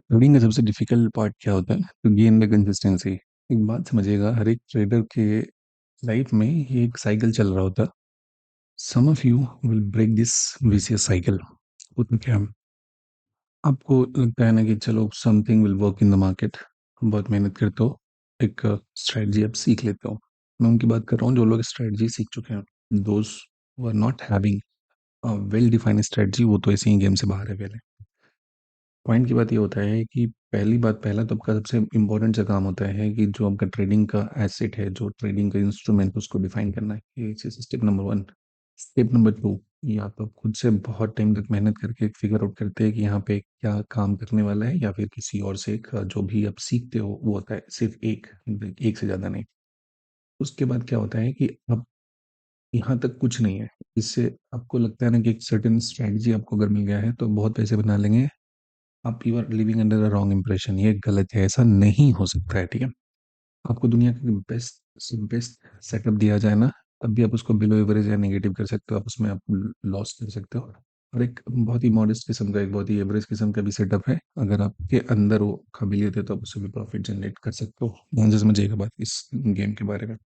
Trading का सबसे difficult part क्या होता है? To gain the consistency. एक बात समझिएगा, हर एक ट्रेडर के लाइफ में ये एक साइकिल चल रहा होता है। Some of you will break this vicious cycle. होता क्या है, आपको लगता है ना कि चलो something will work in the market, बहुत मेहनत करते हो, एक स्ट्रेटजी आप सीख लेते हो। मैं उनकी बात कर रहा हूँ जो लोग स्ट्रेटजी सीख चुके हैं। Those who are not having well defined strategy, वो तो ऐसे ही गेम से बाहर है पहले। पॉइंट की बात ये होता है कि पहला तो आपका सबसे इम्पोर्टेंट सा काम होता है कि जो आपका ट्रेडिंग का एसेट है, जो ट्रेडिंग का इंस्ट्रूमेंट, उसको डिफाइन करना है। ये step number one. Step number two, ये आप खुद से बहुत टाइम तक मेहनत करके फिगर आउट करते हैं कि यहाँ पे क्या काम करने वाला है, या फिर किसी और से एक जो भी आप सीखते हो वो होता है सिर्फ एक, एक से ज़्यादा नहीं। उसके बाद क्या होता है कि अब यहाँ तक कुछ नहीं है। इससे आपको लगता है ना कि एक सर्टेन स्ट्रैटेजी आपको अगर मिल गया है तो बहुत पैसे बना लेंगे आप। You are living under a wrong impression, ये गलत है, ऐसा नहीं हो सकता है, ठीक है। आपको दुनिया का बेस्ट से बेस्ट सेटअप दिया जाए ना, तब भी आप उसको बिलो एवरेज या नेगेटिव कर सकते हो, आप उसमें आप लॉस कर सकते हो। और एक बहुत ही मॉडेस्ट किस्म का, एक बहुत ही एवरेज किस्म का भी सेटअप है, अगर आपके अंदर वो काबिलियत है तो आप उससे भी प्रॉफिट जनरेट कर सकते हो। ध्यान से समझिएगा बात इस गेम के बारे में।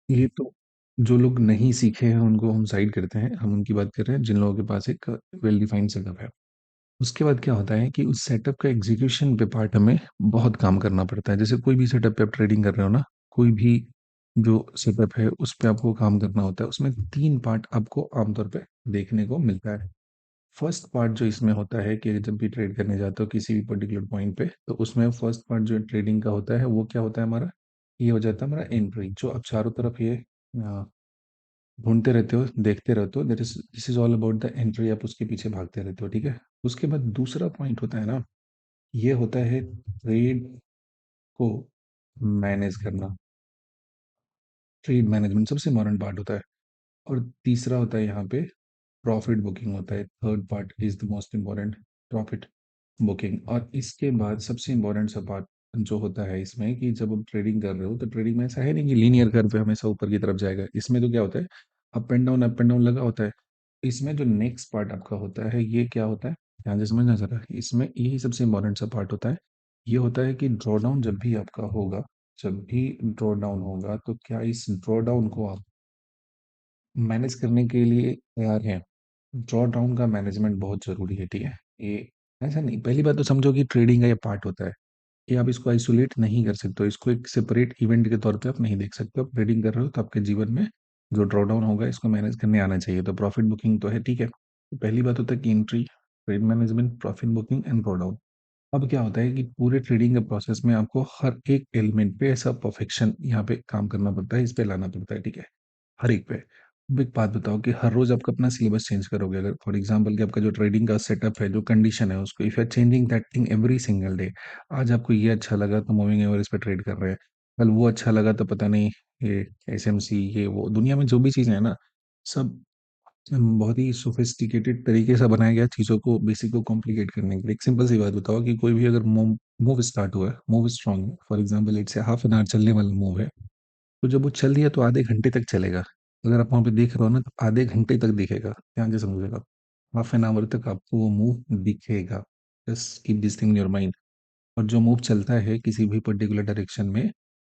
ये तो जो लोग नहीं सीखे हैं उनको हम साइड करते हैं, हम उनकी बात कर रहे हैं जिन लोगों के पास एक वेल डिफाइंड सेटअप है। उसके बाद क्या होता है कि उस सेटअप का एग्जीक्यूशन पे पार्ट हमें बहुत काम करना पड़ता है। जैसे कोई भी सेटअप पे आप ट्रेडिंग कर रहे हो ना, कोई भी जो सेटअप है उस पे आपको काम करना होता है। उसमें 3 पार्ट आपको आमतौर पे देखने को मिलता है। फर्स्ट पार्ट जो इसमें होता है कि जब भी ट्रेड करने जाते हो किसी भी पर्टिकुलर पॉइंट पे, तो उसमें फर्स्ट पार्ट जो ट्रेडिंग का होता है वो क्या होता है हमारा, ये हो जाता है हमारा एंट्री। जो आप चारों तरफ ये ढूँढते रहते हो, देखते रहते हो, that is this is all about the entry, आप उसके पीछे भागते रहते हो, ठीक है? उसके बाद दूसरा पॉइंट होता है ना, ये होता है ट्रेड को मैनेज करना। ट्रेड मैनेजमेंट सबसे इम्पोर्टेंट पार्ट होता है। और तीसरा होता है यहाँ पे प्रॉफिट बुकिंग होता है। Third part is the most important, profit booking. और इसके बाद सबसे इम्पोर्टेंट सा पार्ट जो होता है इसमें, कि जब आप ट्रेडिंग कर रहे हो तो ट्रेडिंग में ऐसा है नहीं कि लीनियर कर्व पे हमेशा ऊपर की तरफ जाएगा। इसमें तो क्या होता है, अप एंड डाउन लगा होता है। इसमें जो नेक्स्ट पार्ट आपका होता है ये क्या होता है, ध्यान से समझना ज़रा। इसमें यही सबसे इम्पोर्टेंट सा पार्ट होता है। ये होता है कि ड्रॉ डाउन जब भी आपका होगा, जब भी ड्रॉ डाउन होगा तो क्या इस ड्रॉ डाउन को आप मैनेज करने के लिए तैयार हैं। ड्रॉ डाउन का मैनेजमेंट बहुत ज़रूरी है, ठीक है। ये ऐसा नहीं, पहली बात तो समझो कि ट्रेडिंग का ये पार्ट होता है, कि आप इसको आइसोलेट नहीं कर सकते हो, इसको एक सेपरेट इवेंट के तौर पे आप नहीं देख सकते हो। आप ट्रेडिंग कर रहे हो तो आपके जीवन में जो ड्रॉ डाउन होगा इसको मैनेज करने आना चाहिए। तो प्रॉफिट बुकिंग तो है, ठीक है। तो पहली बात होता है कि entry, trade management, profit booking and draw down. अब क्या होता है कि पूरे ट्रेडिंग के प्रोसेस में आपको हर एक एलिमेंट पे ऐसा परफेक्शन यहाँ पे काम करना पड़ता है, इस पे लाना पड़ता है, ठीक है, हर एक पे। अब एक बात बताओ कि हर रोज आप अपना सिलेबस चेंज करोगे, अगर फॉर एग्जांपल कि आपका जो ट्रेडिंग का सेटअप है, जो कंडीशन है उसको, if you are changing that thing every single day. आज आपको ये अच्छा लगा तो मूविंग एवरेज पे ट्रेड कर रहे हैं, कल वो अच्छा लगा तो पता नहीं ये एसएमसी, ये वो, दुनिया में जो भी चीज़ें हैं ना, सब बहुत ही सोफिस्टिकेटेड तरीके से बनाया गया चीज़ों को, बेसिक को कॉम्प्लिकेट करने के लिए। एक सिंपल सी बात बताओ कि कोई भी अगर मूव मूव स्टार्ट हुआ है, मूव स्ट्रांग है, for example it's half an hour चलने वाला मूव है, तो जब वो चल दिया तो आधे घंटे तक चलेगा। अगर आप वहाँ पे देख रहे हो ना तो आधे घंटे तक दिखेगा, ध्यान से समझिएगा। हाफ एन आवर तक आपको वो मूव दिखेगा। Just keep this thing in your mind. और जो मूव चलता है किसी भी पर्टिकुलर डायरेक्शन में,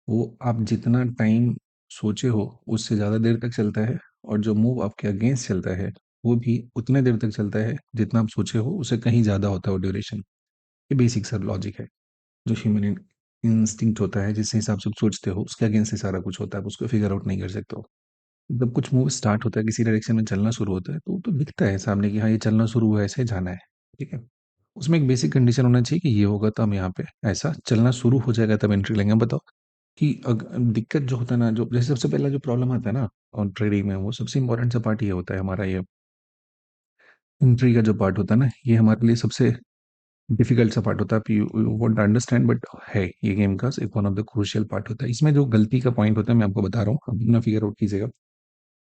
वो आप जितना टाइम सोचे हो उससे ज़्यादा देर तक चलता है। और जो मूव आपके अगेंस्ट चलता है वो भी उतने देर तक चलता है जितना आप सोचे हो, उससे कहीं ज़्यादा होता है वो ड्यूरेशन। ये बेसिक सा लॉजिक है। जो ह्यूमन इंस्टिंक्ट होता है, जिस हिसाब से आप सोचते हो उसके अगेंस्ट ही सारा कुछ होता है, आप उसको फिगर आउट नहीं कर सकते हो। जब कुछ मूव स्टार्ट होता है, किसी डायरेक्शन में चलना शुरू होता है, तो वो तो दिखता है सामने कि हाँ ये चलना शुरू हुआ है, ऐसे जाना है, ठीक है। उसमें एक बेसिक कंडीशन होना चाहिए कि ये होगा तो हम यहाँ पे ऐसा चलना शुरू हो जाएगा तब एंट्री लेंगे। अब बताओ कि दिक्कत जो होता है ना, जो जैसे सबसे पहला जो प्रॉब्लम आता है ना और ट्रेडिंग में, वो सबसे इंपॉर्टेंट सा पार्ट ये होता है हमारा, ये एंट्री का जो पार्ट होता है ना, ये हमारे लिए सबसे डिफिकल्ट सा पार्ट होता है। यू वांट अंडरस्टैंड, बट है ये गेम का एक one of the crucial part होता है। इसमें जो गलती का पॉइंट होता है मैं आपको बता रहा हूँ, आप अपना फिगर आउट कीजिएगा।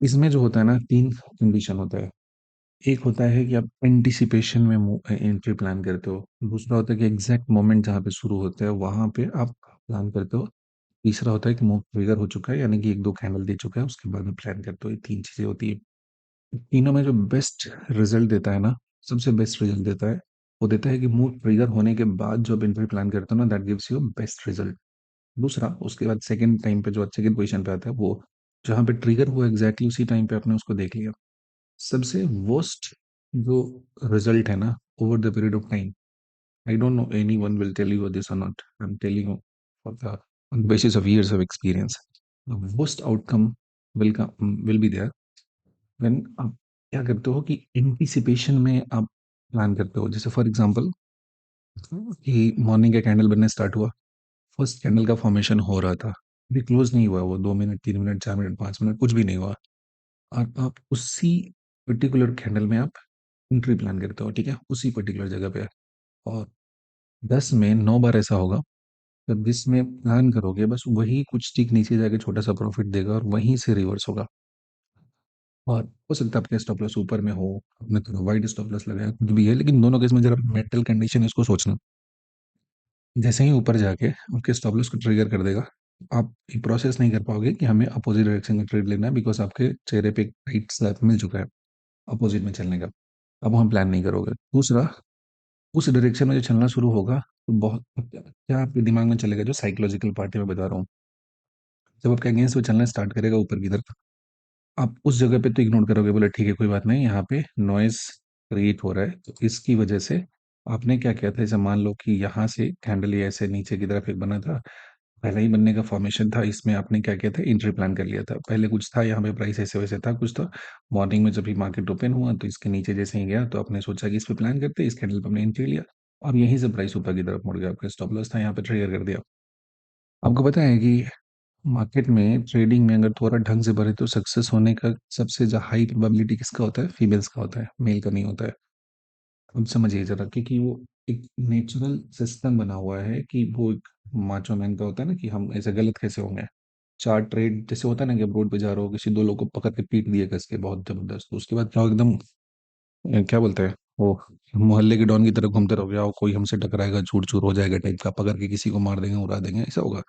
इसमें जो होता है ना, 3 कंडीशन होता है। एक होता है कि आप एंटिसिपेशन में एंट्री प्लान करते हो। दूसरा होता है कि एग्जैक्ट मोमेंट जहाँ पे शुरू होता है वहाँ पे आप प्लान करते हो। तीसरा होता है कि मूव ट्रिगर हो चुका है, यानी कि 1-2 कैंडल दे चुका है, उसके बाद में प्लान करते हो। ये 3 चीज़ें होती है। तीनों में जो बेस्ट रिजल्ट देता है ना, सबसे बेस्ट रिजल्ट देता है, वो देता है कि मूड ट्रिगर होने के बाद जो आप एंट्री प्लान करते हो ना, that gives you best result. दूसरा, उसके बाद सेकंड टाइम पे जो सेकंड पोजीशन पे आता है, वो जहाँ पे ट्रिगर हुआ एग्जैक्टली उसी टाइम पे आपने उसको देख लिया। सबसे वर्स्ट जो रिजल्ट है ना, over the period of time, I don't know anyone will tell you this or not. I'm telling you for the on the basis of years of experience. The worst outcome will be there when आप क्या करते हो कि anticipation में आप plan करते हो। जैसे फॉर एग्जांपल कि मॉर्निंग का कैंडल बनने स्टार्ट हुआ, फर्स्ट कैंडल का फॉर्मेशन हो रहा था, अभी क्लोज नहीं हुआ, वो 2 मिनट 3 मिनट 4 मिनट 5 मिनट कुछ भी नहीं हुआ, और आप उसी पर्टिकुलर कैंडल में आप एंट्री प्लान करते हो, ठीक है, उसी पर्टिकुलर जगह पे। और 10 में 9 बार ऐसा होगा जब जिसमें प्लान करोगे बस वही कुछ टिक नीचे जाके छोटा सा प्रॉफिट देगा और वहीं से रिवर्स होगा। और हो सकता है आपका स्टॉप लॉस ऊपर में हो, आपने थोड़ा वाइड स्टॉप लॉस लगाया, कुछ भी है, लेकिन दोनों केस में जरा मेंटल कंडीशन इसको सोचना, जैसे ही ऊपर जाके आपके स्टॉप लॉस को ट्रिगर कर देगा, आप ये प्रोसेस नहीं कर पाओगे कि हमें अपोजिट डायरेक्शन में ट्रेड लेना है, बिकॉज आपके चेहरे पे एक राइट स्लैप मिल चुका है अपोजिट में चलने का। अब हम प्लान नहीं करोगे। दूसरा, उस डायरेक्शन में जो चलना शुरू होगा तो बहुत क्या आपके दिमाग में चलेगा, जो साइकोलॉजिकल पार्ट है मैं बता रहा हूँ, जब आपका अगेंस्ट वो चलना स्टार्ट करेगा ऊपर की तरफ, आप उस जगह पे तो इग्नोर करोगे, बोले ठीक है कोई बात नहीं, यहाँ पे नॉइस क्रिएट हो रहा है, तो इसकी वजह से आपने क्या किया था, जैसे मान लो कि यहाँ से कैंडल ये ऐसे नीचे की तरफ एक बना था, पहले ही बनने का फॉर्मेशन था, इसमें आपने क्या किया था, एंट्री प्लान कर लिया था, पहले कुछ था यहाँ पे प्राइस ऐसे वैसे था कुछ था, मॉर्निंग में जब भी मार्केट ओपन हुआ तो इसके नीचे जैसे ही गया तो आपने सोचा कि इस पे प्लान करते हैं, इस कैंडल पे हमने एंट्री लिया, और यहीं से प्राइस ऊपर की तरफ मुड़ गया, आपका स्टॉप लॉस था यहाँ पे ट्रिगर कर दिया। आपको पता है कि मार्केट में ट्रेडिंग में अगर थोड़ा ढंग से भरे तो सक्सेस होने का सबसे हाई प्रोबेबिलिटी किसका होता है, फीमेल्स का होता है, मेल का नहीं होता है। अब समझिए जरा, क्योंकि वो एक नेचुरल सिस्टम बना हुआ है कि वो एक माचो मैन का होता है ना, कि हम ऐसे गलत कैसे होंगे। चार ट्रेड जैसे होता है ना कि आप रोड पे जा रहे हो, किसी दो लोग को पकड़ के पीट दिए कस के बहुत जबरदस्त, तो उसके बाद क्या हो, एकदम क्या बोलते हैं वो, मोहल्ले के डॉन की तरह घूमते रहोगे, आओ कोई हमसे टकराएगा चूर चूर हो जाएगा टाइप का, पकड़ के किसी को मार देंगे उड़ा देंगे, ऐसा होगा।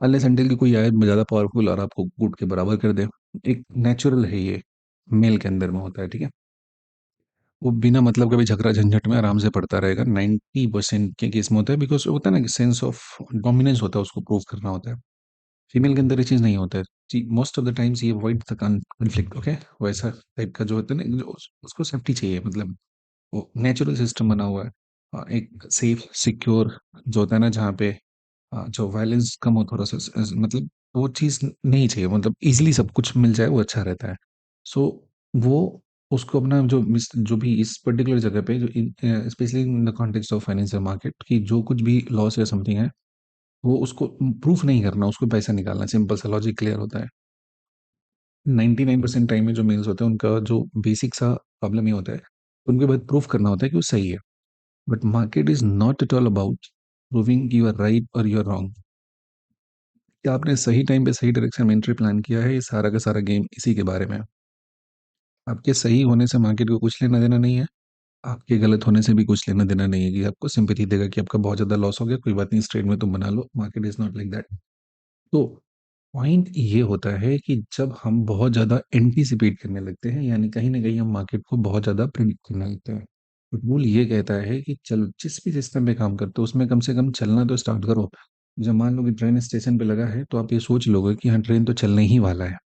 अनलेस अनटिल कि कोई आए ज़्यादा पावरफुल और आपको कूट के बराबर कर दे। एक नेचुरल है ये, मेल के अंदर में होता है, ठीक है। वो बिना मतलब के भी झगड़ा झंझट में आराम से पड़ता रहेगा, 90% के केस में होता है, बिकॉज होता है ना कि सेंस ऑफ डोमिनेंस होता है, उसको प्रूव करना होता है। फीमेल के अंदर ये चीज़ नहीं होता है, मोस्ट ऑफ द टाइम्स ये अवॉइड द कॉन्फ्लिक्ट, ओके। वैसा टाइप का जो होता है ना, जो उसको सेफ्टी चाहिए, मतलब वो नेचुरल सिस्टम बना हुआ है। एक सेफ सिक्योर जो होता है ना, जहाँ पे जो वायलेंस कम हो थोड़ा सा, मतलब वो चीज़ नहीं चाहिए, मतलब इजीली सब कुछ मिल जाए वो अच्छा रहता है। सो वो उसको अपना जो जो भी इस पर्टिकुलर जगह पे जो specially in the context of financial market, कि जो कुछ भी लॉस या समथिंग है, वो उसको प्रूफ नहीं करना, उसको पैसा निकालना, सिंपल सा लॉजिक क्लियर होता है। 99% टाइम में जो मेल्स होते हैं उनका जो बेसिक सा प्रॉब्लम ये होता है, उनके बाद प्रूफ करना होता है कि वो सही है। But market is not at all about proving you are right और यू आर रॉन्ग। क्या आपने सही टाइम पे सही डायरेक्शन में एंट्री प्लान किया है, ये सारा का सारा गेम इसी के बारे में है। आपके सही होने से मार्केट को कुछ लेना देना नहीं है, आपके गलत होने से भी कुछ लेना देना नहीं है, कि आपको सिंपैथी देगा कि आपका बहुत ज़्यादा लॉस हो गया, कोई बात नहीं, इस ट्रेड में तुम बना लो, market is not like that. तो पॉइंट ये होता है कि जब हम बहुत ज़्यादा एंटीसिपेट करने लगते हैं, यानी कहीं न कहीं हम मार्केट को बहुत ज़्यादा प्रेडिक्ट करने लगते हैं। तो रूल ये कहता है कि चलो जिस भी सिस्टम पे काम करते हो उसमें कम से कम चलना तो स्टार्ट करो। जब मान लो कि ट्रेन स्टेशन पे लगा है तो आप ये सोच लोगे कि हाँ, ट्रेन तो चलने ही वाला है।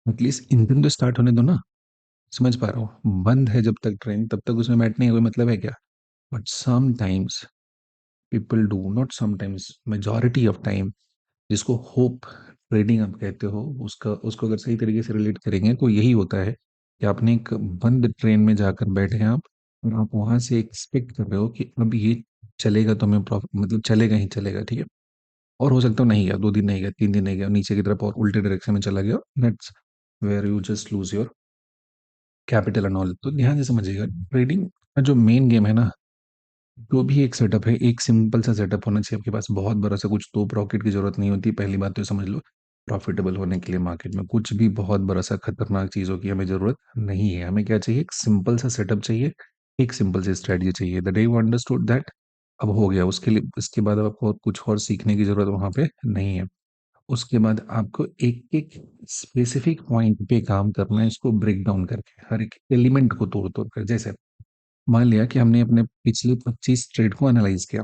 एटलीस्ट इंजन तो स्टार्ट होने दो ना। समझ पा रहा हूँ, बंद है जब तक ट्रेन तब तक उसमें बैठने का कोई मतलब है क्या? But sometimes people do, not sometimes, majority of time, जिसको होप ट्रेडिंग आप कहते हो, उसका उसको अगर सही तरीके से रिलेट करेंगे तो यही होता है कि आपने एक बंद ट्रेन में जाकर बैठे हैं आप, और आप वहां से एक्सपेक्ट कर रहे हो कि अब ये चलेगा तो हमें प्रॉफिट, मतलब चलेगा ही चलेगा, ठीक है। और हो सकता है नहीं गया, 2 दिन नहीं गया, 3 दिन नहीं गया, नीचे की तरफ और उल्टे डायरेक्शन में चला गया, that's where you just lose your capital and all. तो ध्यान से समझिएगा, ट्रेडिंग का जो मेन गेम है ना, जो भी एक सेटअप है, एक सिंपल सा सेटअप होना चाहिए आपके पास, बहुत बड़ा सा कुछ तो प्रॉकेट की जरूरत नहीं होती, पहली बात तो समझ लो। प्रॉफिटेबल होने के लिए मार्केट में कुछ भी बहुत बड़ा सा खतरनाक चीज़ों की हमें जरूरत नहीं है, हमें क्या चाहिए, एक सिंपल सा सेटअप चाहिए, एक सिंपल सी स्ट्रेटजी चाहिए। The day you understood that, अब हो गया, उसके लिए उसके बाद अब आपको कुछ और सीखने की जरूरत वहां पे नहीं है। उसके बाद आपको एक एक स्पेसिफिक पॉइंट पे काम करना है, इसको ब्रेक डाउन करके, हर एक एलिमेंट को तोड़ तोड़ कर, जैसे मान लिया कि हमने अपने पिछले 25 ट्रेड को एनालाइज किया।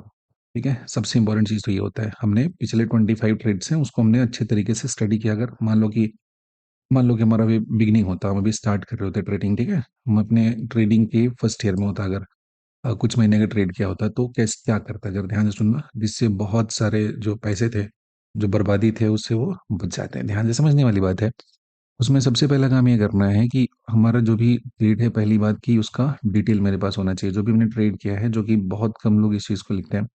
ठीक है, सबसे इंपॉर्टेंट चीज़ तो ये होता है, हमने पिछले 25 ट्रेड्स हैं उसको हमने अच्छे तरीके से स्टडी किया। अगर मान लो कि हमारा अभी बिगिनिंग होता, हम अभी स्टार्ट कर रहे होते ट्रेडिंग, ठीक है, हम अपने ट्रेडिंग के फर्स्ट ईयर में होता, अगर कुछ महीने का ट्रेड किया होता तो कैसे क्या करता, अगर ध्यान से सुनना, जिससे बहुत सारे जो पैसे थे, जो बर्बादी थे, उससे वो बच जाते हैं। ध्यान से समझने वाली बात है। उसमें सबसे पहला काम ये करना है कि हमारा जो भी ट्रेड है, पहली बात की उसका डिटेल मेरे पास होना चाहिए, जो भी हमने ट्रेड किया है, जो कि बहुत कम लोग इस चीज़ को लिखते हैं।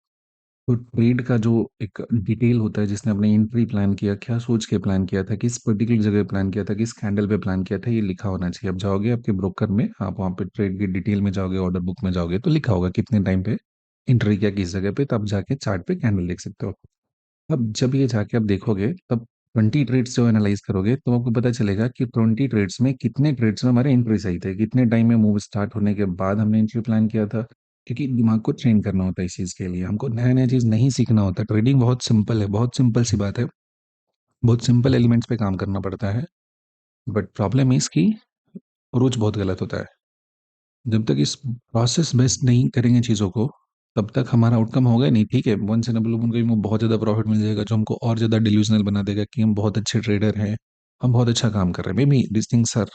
तो ट्रेड का जो एक डिटेल होता है, जिसने अपने एंट्री प्लान किया, क्या सोच के प्लान किया था, किस पर्टिकुलर जगह प्लान किया था, किस कैंडल पे प्लान किया था, ये लिखा होना चाहिए। आप जाओगे आपके ब्रोकर में, आप वहाँ पे ट्रेड की डिटेल में जाओगे, ऑर्डर बुक में जाओगे, तो लिखा होगा कितने टाइम पे एंट्री किया, किस जगह पे, तब जाके चार्ट पे कैंडल देख सकते हो। अब जब ये जाके आप देखोगे, तब 20 ट्रेड्स जो एनालाइज करोगे, तो आपको पता चलेगा कि 20 ट्रेड्स में कितने ट्रेड्स में हमारे एंट्री सही थे, कितने टाइम में मूव स्टार्ट होने के बाद हमने एंट्री प्लान किया था। क्योंकि दिमाग को ट्रेन करना होता है इस चीज़ के लिए, हमको नया नया चीज़ नहीं सीखना होता। ट्रेडिंग बहुत सिंपल है, बहुत सिंपल सी बात है, बहुत सिंपल एलिमेंट्स पे काम करना पड़ता है। बट प्रॉब्लम इसकी अप्रोच बहुत गलत होता है। जब तक इस प्रोसेस बेस्ड नहीं करेंगे चीज़ों को, तब तक हमारा आउटकम होगा ही नहीं। ठीक है, once in a blue moon कहीं वो बहुत ज़्यादा प्रॉफिट मिल जाएगा, जो हमको और ज़्यादा डिल्यूजनल बना देगा कि हम बहुत अच्छे ट्रेडर हैं, हम बहुत अच्छा काम कर रहे हैं। May be this things are,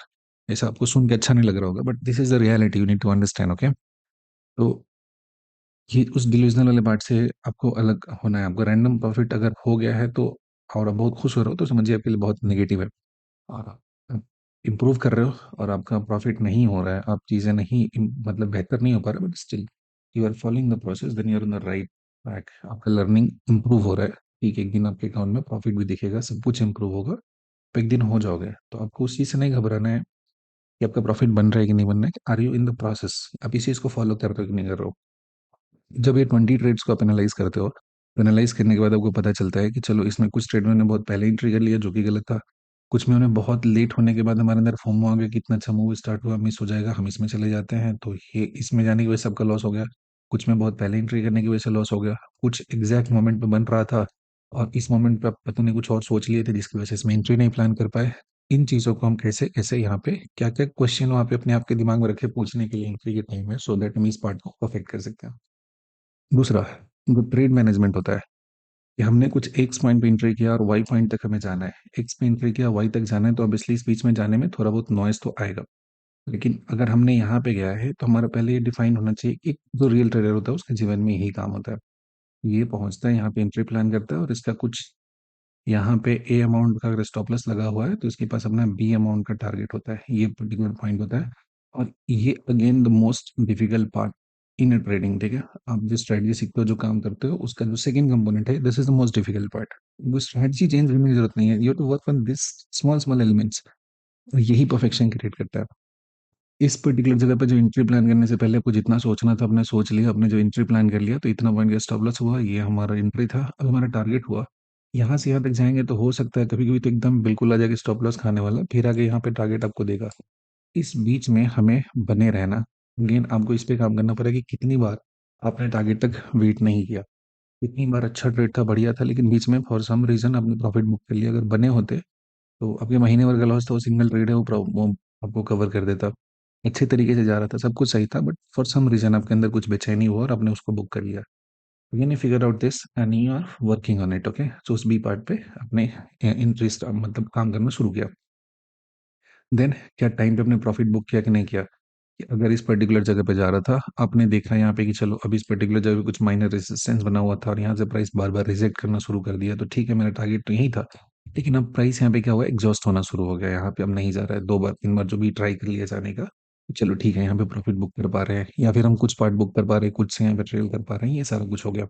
ऐसा आपको सुन के अच्छा नहीं लग रहा होगा, but this is the reality, you need to understand. Okay, तो ये उस डिल्यूजनल वाले पार्ट से आपको अलग होना है। आपको रैंडम प्रॉफिट अगर हो गया है तो, और आप बहुत खुश हो रहे हो, तो समझिए आपके लिए बहुत नेगेटिव है। और आप इम्प्रूव कर रहे हो और आपका प्रॉफिट नहीं हो रहा है, आप चीज़ें नहीं मतलब बेहतर नहीं हो पा रहा, but still you are following the process, then you are on the right track. आपका लर्निंग इम्प्रूव हो रहा है। ठीक है, एक दिन आपके अकाउंट में प्रॉफिट भी दिखेगा, सब कुछ इम्प्रूव होगा, तो एक दिन हो जाओगे। तो आपको उस चीज़ से नहीं घबराना है कि आपका प्रॉफिट बन रहा है कि नहीं बन रहा है। Are you in the process, आप इस चीज़ को फॉलो कर रहे हो कि नहीं कर रहे हो। जब ये 20 ट्रेड्स को आप एनालाइज करते हो, तो एनालाइज करने के बाद आपको पता चलता है कि चलो इसमें कुछ ट्रेड मैंने बहुत पहले ही ट्रिगर लिया, जो कि गलत था। कुछ में उन्हें बहुत लेट होने के बाद हमारे अंदर फोमो आ गया कि इतना अच्छा मूव स्टार्ट हुआ, मिस हो जाएगा, हम इसमें चले जाते हैं, तो ये इसमें जाने की वजह से सबका लॉस हो गया। कुछ में बहुत पहले एंट्री करने की वजह से लॉस हो गया। कुछ एग्जैक्ट मोमेंट पे बन रहा था और इस मोमेंट पे आप पता नहीं कुछ और सोच लिए थे, जिसकी वजह से इसमें एंट्री नहीं प्लान कर पाए। इन चीज़ों को हम कैसे कैसे यहाँ पे क्या क्या क्वेश्चन वहाँ पे अपने आप के दिमाग में रखे पूछने के लिए एंट्री के टाइम में, सो दैट हम इस पार्ट को परफेक्ट कर सकते हैं। दूसरा, जो ट्रेड मैनेजमेंट होता है, कि हमने कुछ एक्स पॉइंट पे एंट्री किया और वाई पॉइंट तक हमें जाना है। एक्स पे एंट्री किया, वाई तक जाना है, तो ऑब्वियसली इस बीच में जाने में थोड़ा बहुत नॉइस तो आएगा। लेकिन अगर हमने यहाँ पे गया है, तो हमारा पहले ये डिफाइन होना चाहिए कि जो रियल ट्रेडर होता है उसके जीवन में यही काम होता है। ये पहुंचता है यहाँ पे, एंट्री प्लान करता है, और इसका कुछ यहाँ पे ए अमाउंट का अगर स्टॉप लॉस लगा हुआ है, तो इसके पास अपना बी अमाउंट का टारगेट होता है। ये पर्टिकुलर पॉइंट होता है। और ये again the most difficult part in trading. ठीक है, आप जो स्ट्रेटजी सीखते हो, जो काम करते हो, उसका जो सेकंड कंपोनेंट है, this is the most difficult part. वो स्ट्रेटजी चेंज करने की जरूरत नहीं है, you to work on this small small elements. यही परफेक्शन क्रिएट करता है। इस पर्टिकुलर जगह पे जो एंट्री प्लान करने से पहले आपको जितना सोचना था आपने सोच लिया, आपने जो एंट्री प्लान कर लिया, तो इतना पॉइंट का स्टॉप लॉस हुआ, ये हमारा एंट्री था, अब हमारा टारगेट हुआ। यहाँ से यहाँ तक जाएंगे तो हो सकता है कभी कभी तो एकदम बिल्कुल आ जाएगा स्टॉप लॉस खाने वाला, फिर आगे यहाँ पे टारगेट आपको देगा। इस बीच में हमें बने रहना। अगेन आपको इस पे काम करना पड़ेगा कि कितनी बार आपने टारगेट तक वेट नहीं किया, कितनी बार अच्छा ट्रेड था, बढ़िया था, लेकिन बीच में फॉर सम रीजन आपने प्रॉफिट बुक कर लिया। अगर बने होते, तो आपके महीने भर का लॉस था, वो सिंगल ट्रेड है, वो आपको कवर कर देता। अच्छे तरीके से जा रहा था, सब कुछ सही था, बट फॉर सम रीजन आपके अंदर कुछ बेचैनी हुआ और आपने उसको बुक कर लिया। You figure out this and you are working on it. Okay, so उस बी पार्ट पे अपने इंटरेस्ट मतलब काम करना शुरू किया। देन क्या टाइम पे अपने प्रॉफिट बुक किया कि नहीं किया। कि अगर इस पर्टिकुलर जगह पे जा रहा था, आपने देखा यहाँ पे कि चलो अभी इस पर्टिकुलर जगह पे कुछ माइनर रेजिस्टेंस बना हुआ था और यहाँ से प्राइस बार बार रिजेक्ट करना शुरू कर दिया, तो ठीक है, मेरा टारगेट तो यही था। लेकिन अब प्राइस यहाँ पे क्या हुआ, एग्जॉस्ट होना शुरू हो गया, यहाँ पे अब नहीं जा रहा है, 2 बार 3 बार जो भी ट्राई कर लिया जाने का, चलो ठीक है, यहाँ पे प्रॉफिट बुक कर पा रहे हैं, या फिर हम कुछ पार्ट बुक कर पा रहे हैं, कुछ से यहाँ पे ट्रेल कर पा रहे हैं, ये सारा कुछ हो गया।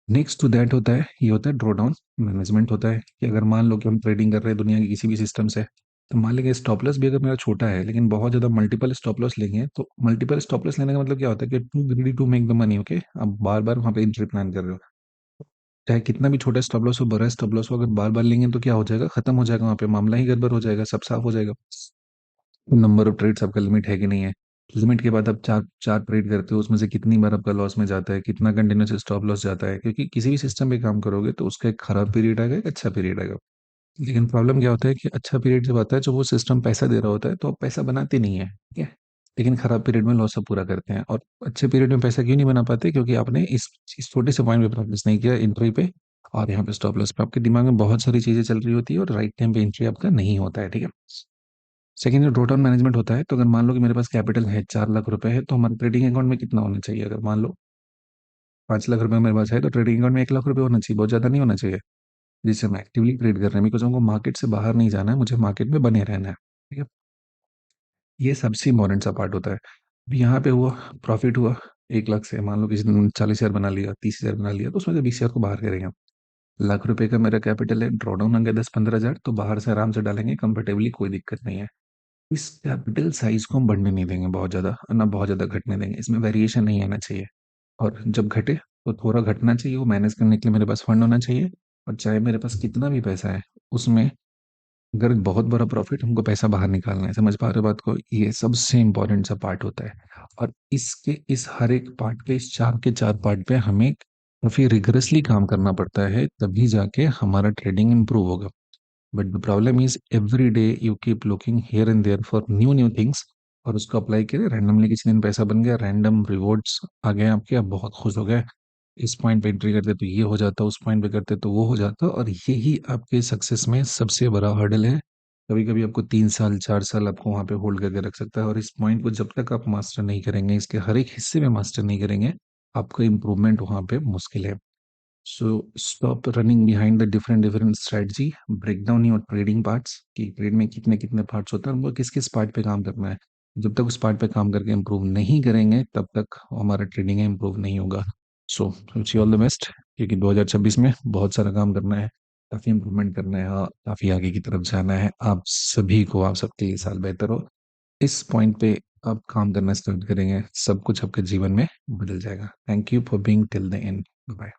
नेक्स्ट टू दैट होता है, ये होता है ड्रॉ डाउन मैनेजमेंट। होता है कि अगर मान लो कि हम ट्रेडिंग कर रहे हैं दुनिया के किसी भी सिस्टम से, तो मान लेंगे स्टॉप लॉस भी अगर मेरा छोटा है, लेकिन बहुत ज्यादा मल्टीपल स्टॉप लॉस लेंगे, तो मल्टीपल स्टॉप लॉस लेने का मतलब क्या होता है कि too greedy to make the money. Okay, आप बार बार वहां पे एंट्री प्लान कर रहे हो, चाहे कितना भी छोटा स्टॉप लॉस हो, बड़ा स्टॉप लॉस हो, अगर बार बार लेंगे तो क्या हो जाएगा, खत्म हो जाएगा, वहां पे मामला ही गड़बड़ हो जाएगा, सब साफ हो जाएगा। नंबर ऑफ ट्रेड्स आपका लिमिट है कि नहीं है, लिमिट के बाद आप चार चार ट्रेड करते हो, उसमें से कितनी बार आपका लॉस में जाता है, कितना कंटिन्यूस स्टॉप लॉस जाता है। क्योंकि किसी भी सिस्टम पे काम करोगे तो उसका एक खराब पीरियड आएगा, एक अच्छा पीरियड आएगा। लेकिन प्रॉब्लम क्या होता है कि अच्छा पीरियड जब आता है, जब वो सिस्टम पैसा दे रहा होता है, तो आप पैसा बनाते नहीं है। ठीक है, लेकिन खराब पीरियड में लॉस सब पूरा करते हैं। और अच्छे पीरियड में पैसा क्यों नहीं बना पाते? क्योंकि आपने इस छोटे से पॉइंट पे प्रैक्टिस नहीं किया, एंट्री पे और यहाँ पे स्टॉप लॉस पे। आपके दिमाग में बहुत सारी चीजें चल रही होती है और राइट टाइम पे एंट्री आपका नहीं होता है, ठीक है। सेकंड, जो ड्रॉडाउन मैनेजमेंट होता है, तो अगर मान लो कि मेरे पास कैपिटल है 4 लाख रुपए है, तो हमारे ट्रेडिंग अकाउंट में कितना होना चाहिए? अगर मान लो 5 लाख रुपए मेरे पास है, तो ट्रेडिंग अकाउंट में 1 लाख रुपए होना चाहिए, बहुत ज्यादा नहीं होना चाहिए, जिससे हम एक्टिवली ट्रेड कर रहे हैं। बिकॉज हमको मार्केट से बाहर नहीं जाना है, मुझे मार्केट में बने रहना है, ठीक है। ये सबसे इंपॉर्टेंट सा पार्ट होता है। अभी यहाँ पे हुआ, प्रॉफिट हुआ 1 लाख से, मान लो किसी ने 40 हजार बना लिया, 30 हजार बना लिया, तो उसमें से 20 हजार को बाहर करेंगे हम। लाख रुपए का मेरा कैपिटल है, ड्रॉडाउन होंगे 10-15 हजार, तो बाहर से आराम से डालेंगे कंफर्टेबली, कोई दिक्कत नहीं है। इस कैपिटल साइज को हम बढ़ने नहीं देंगे बहुत ज्यादा, और ना बहुत ज्यादा घटने देंगे, इसमें वेरिएशन नहीं आना चाहिए। और जब घटे तो थोड़ा घटना चाहिए, वो मैनेज करने के लिए मेरे पास फंड होना चाहिए। और चाहे मेरे पास कितना भी पैसा है, उसमें अगर बहुत बड़ा प्रॉफिट, हमको पैसा बाहर निकालना है। समझ पा रहे हो बात को? ये सबसे इंपॉर्टेंट सा पार्ट होता है। और इसके इस हर एक पार्ट पे, इस 4 के 4 पार्ट पे हमें काफी रिगरसली काम करना पड़ता है, तभी जाके हमारा ट्रेडिंग इंप्रूव होगा। But the problem is every day you keep looking here and there for new new things, और उसको अप्लाई करें रैंडमली। किसी दिन पैसा बन गया, रैंडम रिवॉर्ड्स आ गए आपके, आप बहुत खुश हो गए, इस पॉइंट पे एंट्री करते तो ये हो जाता, उस पॉइंट पे करते तो वो हो जाता, और यही आपके सक्सेस में सबसे बड़ा हर्डल है। कभी कभी आपको 3 साल 4 साल आपको वहां पे होल्ड करके रख सकता है, और इस पॉइंट को जब तक आप मास्टर नहीं करेंगे, इसके हर एक हिस्से में मास्टर नहीं करेंगे, आपका इम्प्रूवमेंट वहां पे मुश्किल है। So stop running behind the different strategy. Break down your trading parts कि ट्रेड में कितने कितने पार्ट्स होते हैं और वो किस किस पार्ट पे काम करना है। जब तक उस पार्ट पे काम करके इम्प्रूव नहीं करेंगे, तब तक हमारा ट्रेडिंग इम्प्रूव नहीं होगा। So wish you all the best, क्योंकि 2026 में बहुत सारा काम करना है, काफी इम्प्रूवमेंट करना है, हाँ, काफी आगे की तरफ जाना है। आप सभी को, आप सबके लिए साल बेहतर हो। इस पॉइंट पे आप काम करना स्टार्ट करेंगे, सब कुछ आपके जीवन में बदल जाएगा। Thank you for being till the end. Bye.